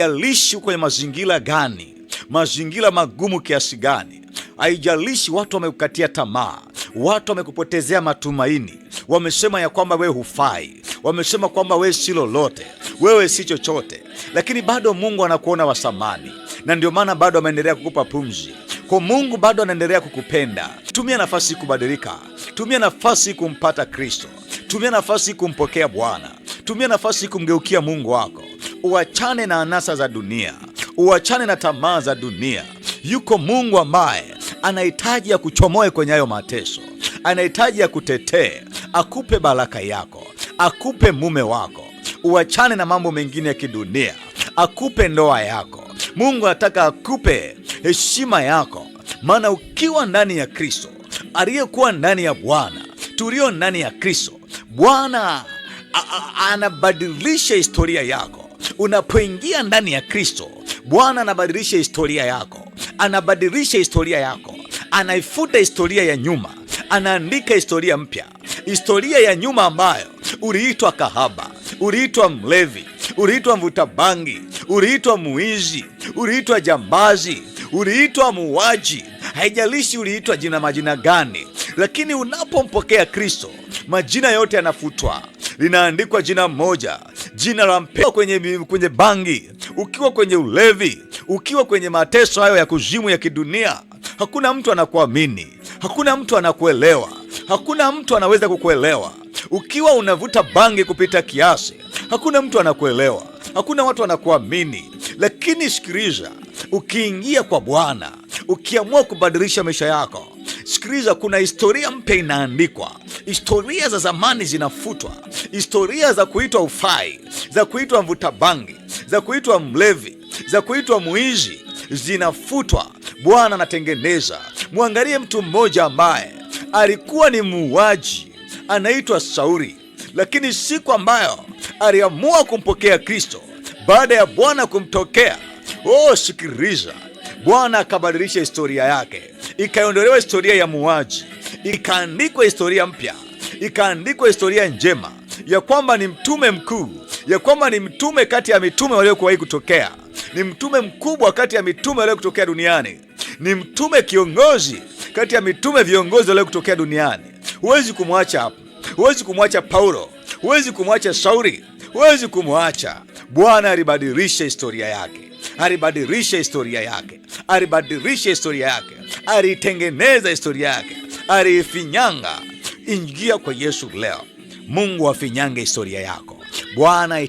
Haijalishi kwenye mazingira gani, mazingira magumu kiasi gani, haijalishi watu wamekukatia tamaa, watu wamekupotezea matumaini, wamesema ya kwamba wewe hufai, wamesema kwamba wewe si lolote, wewe si chochote, lakini bado Mungu anakuona wa thamani, na ndio maana bado ameendelea kukupa pumzi. Kwa Mungu bado anaendelea kukupenda. Tumia nafasi kubadilika, tumia nafasi kumpata Kristo, tumia nafasi kumpokea Bwana, tumia nafasi kumgeukia Mungu wako. Uachane na anasa za dunia, uachane na tamaa za dunia. Yuko Mungu ambaye anahitaji ya kuchomoe kwenye hayo mateso, anahitaji ya kutetee, akupe baraka yako, akupe mume wako. Uachane na mambo mengine ya kidunia, akupe ndoa yako. Mungu anataka akupe heshima yako, maana ukiwa ndani ya Kristo, aliyekuwa ndani ya Bwana, tulio ndani ya Kristo, Bwana anabadilisha historia yako. Unapoingia ndani ya Kristo, Bwana anabadilisha historia yako, anabadilisha historia yako, anaifuta historia ya nyuma, anaandika historia mpya. Historia ya nyuma ambayo uliitwa kahaba, uliitwa mlevi, uliitwa mvuta bangi, uliitwa muizi, uliitwa jambazi, uliitwa muuaji, haijalishi uliitwa majina gani, lakini unapompokea Kristo, majina yote yanafutwa, linaandikwa jina moja, jina la mpendwa kwenye bangi, ukiwa kwenye ulevi, ukiwa kwenye mateso hayo ya kuzimu ya kidunia. Hakuna mtu anakuamini, hakuna mtu anakuelewa, hakuna mtu anaweza kukuelewa. Ukiwa unavuta bangi kupita kiasi, hakuna mtu anakuelewa, hakuna watu wanakuamini. Lakini sikiliza, ukiingia kwa Bwana, ukiamua kubadilisha maisha yako, sikiliza, kuna historia mpya inaandikwa. Historia za zamani zinafutwa, historia za kuitwa ufai, za kuitwa mvuta bangi, za kuitwa mlevi, za kuitwa muizi zinafutwa. Bwana anatengeneza. Mwangalie mtu mmoja ambaye alikuwa ni muuaji, anaitwa Sauli, lakini siku ambayo aliamua kumpokea Kristo, baada ya Bwana kumtokea, sikiliza, Bwana akabadilisha historia yake, ikaondolewa historia ya muuaji, ikaandikwa historia mpya, ikaandikwa historia njema ya kwamba ni mtume mkuu, ya kwamba ni mtume kati ya mitume waliokuwahi kutokea, ni mtume mkubwa kati ya mitume walio kutokea duniani, ni mtume kiongozi kati ya mitume viongozi walio kutokea duniani. Huwezi kumwacha hapo, huwezi kumwacha Paulo, huwezi kumwacha Sauli, huwezi kumwacha. Bwana alibadilisha historia yake, alibadilisha historia yake, alibadilisha historia yake, alitengeneza historia yake, aliifinyanga. Ingia kwa Yesu leo, Mungu afinyange historia yako. Bwana